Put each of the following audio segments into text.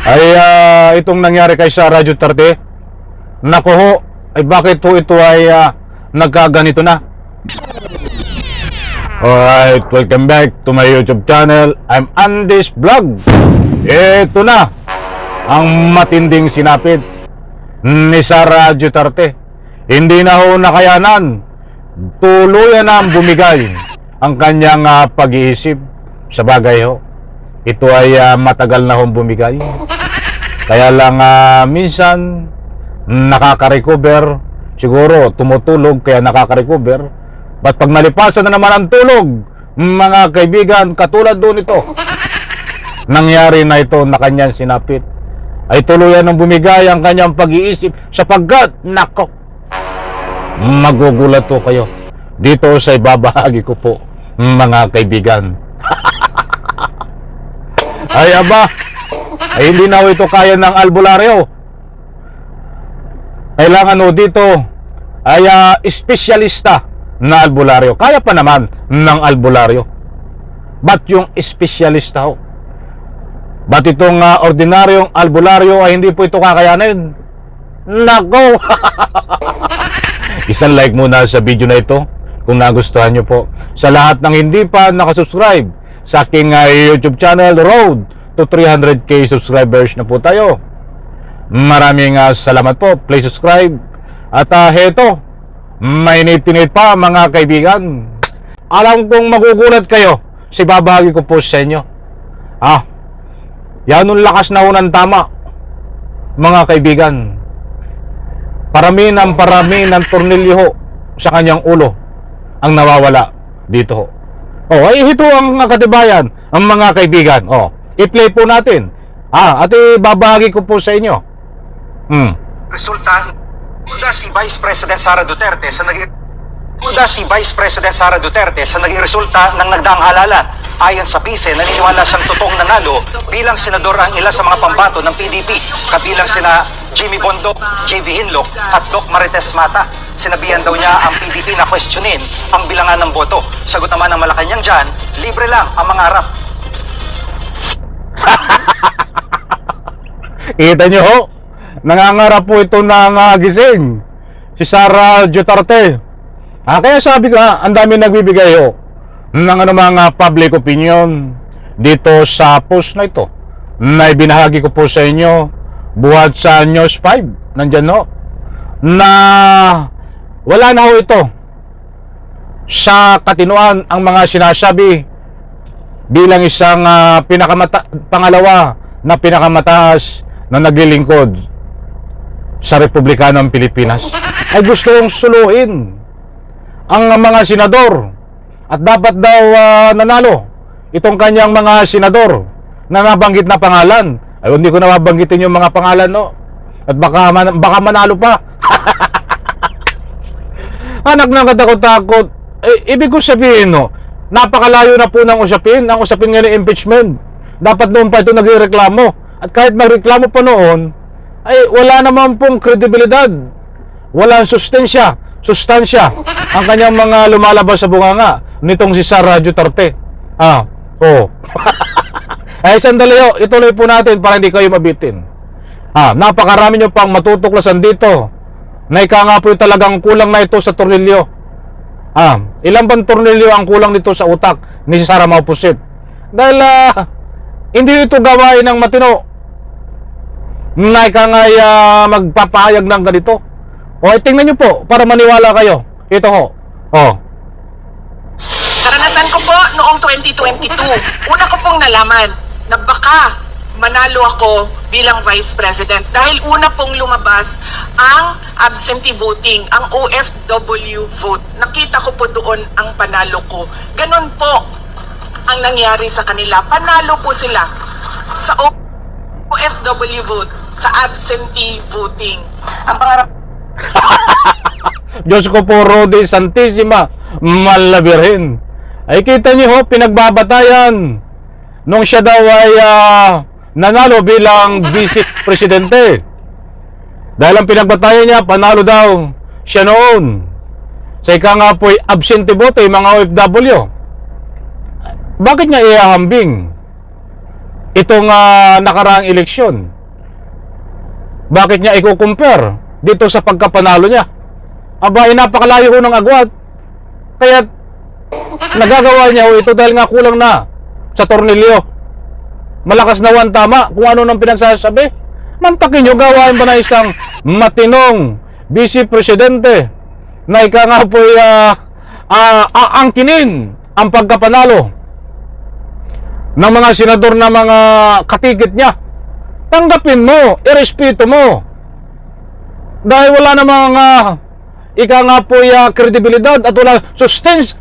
ay itong nangyari kay Sara Duterte, naku ho, ay bakit ho ito ay nagkaganito na? Alright, welcome back to my YouTube channel. I'm Andy's Vlog. Ito na ang matinding sinapit ni Sara Duterte. Hindi na ho nakayanan, tuluyan na ang bumigay ang kanyang pag-iisip. Sa bagay ho, ito ay matagal na hong bumigay. Kaya lang minsan nakaka-recover. Siguro tumutulog kaya nakaka-recover. Ba't pag nalipasan na naman ang tulog, mga kaibigan, katulad doon ito, nangyari na ito na kanyang sinapit, ay tuluyan ng bumigay ang kanyang pag-iisip sapagkat, nako, magugulat po kayo dito sa ibabahagi ko po, mga kaibigan. Ay aba, ay hindi na ito kaya ng albularyo. Kailangan dito ay espesyalista na albularyo. Kaya pa naman ng albularyo. Ba't yung espesyalista ho? Ba't itong ordinaryong albularyo ay hindi po ito kakayanin? Nako! Isang like muna sa video na ito kung nagustuhan nyo po. Sa lahat ng hindi pa nakasubscribe sa aking YouTube channel, Road to 300k subscribers na po tayo. Maraming salamat po. Please subscribe. At heto, may nitinit pa mga kaibigan. Alam kong magugulat kayo si babagi ko po sa inyo. Yan yung lakas na unang tama, mga kaibigan. Parami ng tornilyo ho sa kanyang ulo ang nawawala dito ho. Ay ito ang katibayan, ang mga kaibigan. I-play po natin. At babagi ko po sa inyo. Resulta, si Vice President Sara Duterte sa naging resulta ng nagdaang halalan. Ayon sa PISE, naniniwala siyang totoong nanalo bilang senador ang ilan sa mga pambato ng PDP, kabilang sina Jimmy Bondoc, JV Hinlock at Doc Marites Mata. Sinabihan daw niya ang PDP na questionin ang bilangan ng boto. Sagot naman ng Malacanang dyan, libre lang ang mga harap. Kita nyo ho, nangangarap po ito ng gising si Sara Duterte. Kaya sabi ko ang dami nagbibigay ho ng mga public opinion dito sa post na ito na ibinahagi ko po sa inyo buhat sa News 5. Nandyan ho na wala na ho ito sa katinuan ang mga sinasabi bilang isang pangalawa na pinakamataas na naglilingkod sa Republika ng Pilipinas ay gusto kong suluhin ang mga senador at dapat daw nanalo itong kanyang mga senador na nabanggit na pangalan. Ay hindi ko na mabanggitin yung mga pangalan at baka manalo pa. Anak ng katakot-takot. Ibig ko sabihin napakalayo na po ng usapin. Ang usapin nga ng impeachment, dapat noon pa ito nagreklamo. At kahit magreklamo pa noon, ay wala naman pong kredibilidad, walang sustansya ang kanyang mga lumalabas sa bunganga nitong si Sara Duterte. Ay sandali ho, ituloy po natin para hindi kayo mabitin. Napakarami nyo pang matutuklasan dito na ika nga po yung talagang kulang na ito sa tornilyo. Ilang bang tornilyo ang kulang nito sa utak ni si Sara Maupusit? Dahil hindi ito gawain ng matino na ika nga magpapahayag ng ganito. Tingnan nyo po para maniwala kayo. Ito ho. Karanasan ko po noong 2022. Una ko pong nalaman na baka manalo ako bilang Vice President dahil una pong lumabas ang absentee voting, ang OFW vote. Nakita ko po doon ang panalo ko. Ganon po ang nangyari sa kanila. Panalo po sila sa OFW vote, sa absentee voting. Ang pangarap Diyos ko po, Rode Santissima, Malabirin. Ay kita niyo ho, pinagbabatayan nung siya daw ay nanalo bilang vice presidente. Dahil ang pinagbatayan niya, panalo daw siya noon. Sa ika nga po'y absentee vote, mga OFW. Bakit niya ihahambing itong nakaraang eleksyon. Bakit niya i-compare dito sa pagkapanalo niya? Aba, napakalayo ho ng agwat. Kaya nagagawa niya ho ito dahil nga kulang na sa tornilyo. Malakas na one tama kung ano nang pinagsasabi. Mantakin nyo, gawain ba na isang matinong vice presidente na ika nga po aangkinin ang pagkapanalo ng mga senador na mga katikit niya. Tanggapin mo, irespeto mo. Dahil wala namang ika nga po kredibilidad at wala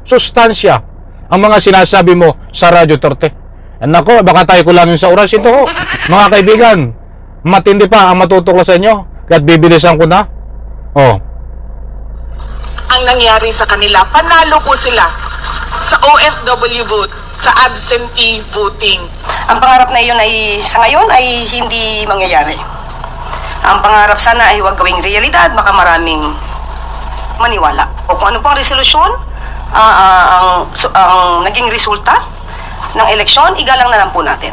sustansya ang mga sinasabi mo sa Radyo Torte. Nako, baka tayo kulangin sa oras ito ho. Mga kaibigan, matindi pa ang matutuklasan nyo. Kaya't bibilisan ko na. Ang nangyari sa kanila, panalo po sila sa OFW vote, sa absentee voting. Ang pangarap na iyon ay sa ngayon ay hindi mangyayari. Ang pangarap sana ay huwag gawing realidad, baka maraming maniwala. O kung ano pang resolusyon, ang naging resulta ng eleksyon, igalang na lang po natin.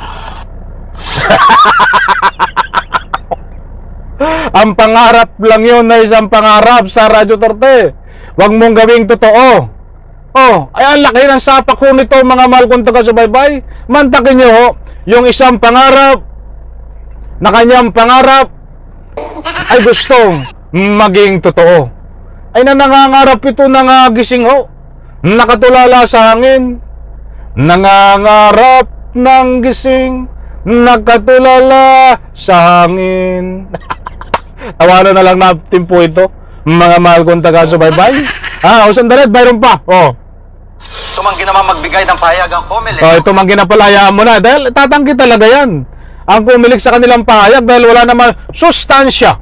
Ang pangarap lang yun na isang pangarap sa Radyo Torte. Huwag mong gawing totoo. Ay ang laki ng sapak ko nito, mga mahal kong taga-subaybay. Mantakin nyo ho, yung isang pangarap na kanyang pangarap ay gustong maging totoo. Ay nangangarap ito ng gising ho, nakatulala sa hangin. Nangangarap ng gising, nakatulala sa hangin. Tawanan na lang natin po ito, mga mahal kong taga-subaybay. O sandali, bayron pa. Tumanggi naman magbigay ng pahayag ang COMELEC. Tumanggi na pala, hayaan mo na. Dahil tatanggi talaga yan. Ang pumilik sa kanilang pahayag dahil wala naman sustansya.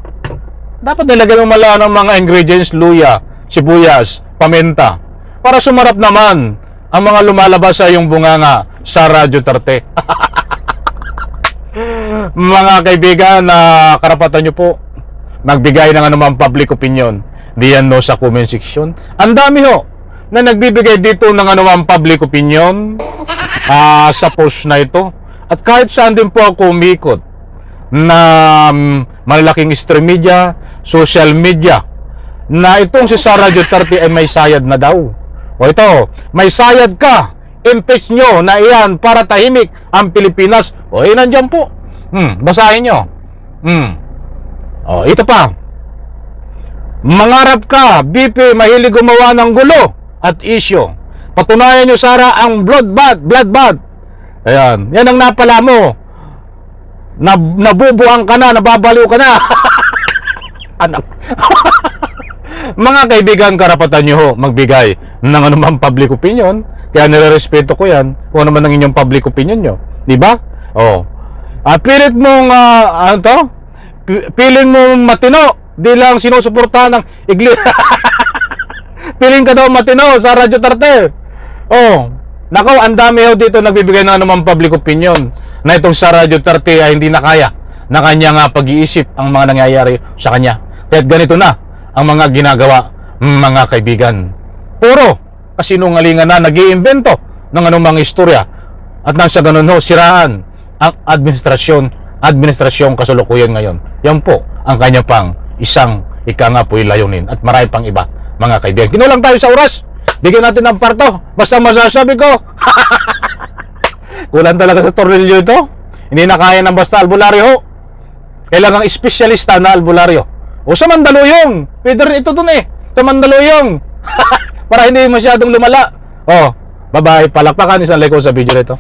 Dapat nilagyan mo mala ng mga ingredients, luya, sibuyas, paminta, para sumarap naman ang mga lumalabas sa iyong bunganga sa Radyo Torte. Mga kaibigan, karapatan nyo po magbigay ng anumang public opinion diyan no sa comment section. Ang dami ho na nagbibigay dito ng anumang public opinion sa post na ito. At kahit saan din po ako umikot na malalaking stream media, social media, na itong si Sara Duterte ay may sayad na daw. Ito, may sayad ka, impeach nyo na iyan para tahimik ang Pilipinas. Nandyan po. Basahin nyo. Ito pa. Mangarap ka, BP, mahilig gumawa ng gulo at isyo. Patunayan nyo, Sara, ang bloodbath. Ayan, yan ang napala mo. Nabubuang ka na, nababaliw ka na. Anak. Mga kaibigan, karapatan nyo ho magbigay ng anumang public opinion. Kaya nire-respeto ko yan kung ano man ang inyong public opinion nyo. Diba? Pilit mong piling mong matino, di lang sinusuportahan ng iglesia. Piling ka daw matino sa Radyo Torte. Nako, ang dami ho dito nagbibigay ng anumang public opinion na itong sa Radyo Torte ay hindi na kaya na kanyang pag-iisip ang mga nangyayari sa kanya. Kaya ganito na ang mga ginagawa, mga kaibigan. Puro kasinungalingan na nag-iimbento ng anumang istorya at nang sa ganun ho, siraan ang administrasyong kasalukuyan ngayon. Yan po ang kanya pang isang ika nga po'y layunin at marami pang iba, mga kaibigan. Kinulang tayo sa oras. Bigyan natin ng parto. Basta masasabi ko, kulang talaga sa tornilyo ito. Hindi na kaya ng basta albularyo. Kailangang espesyalista na albularyo. Sa Mandaluyong. Pwede rin ito dun sa Mandaluyong. Para hindi masyadong lumala. Bye-bye. Palakpakan isang like ko sa video nito.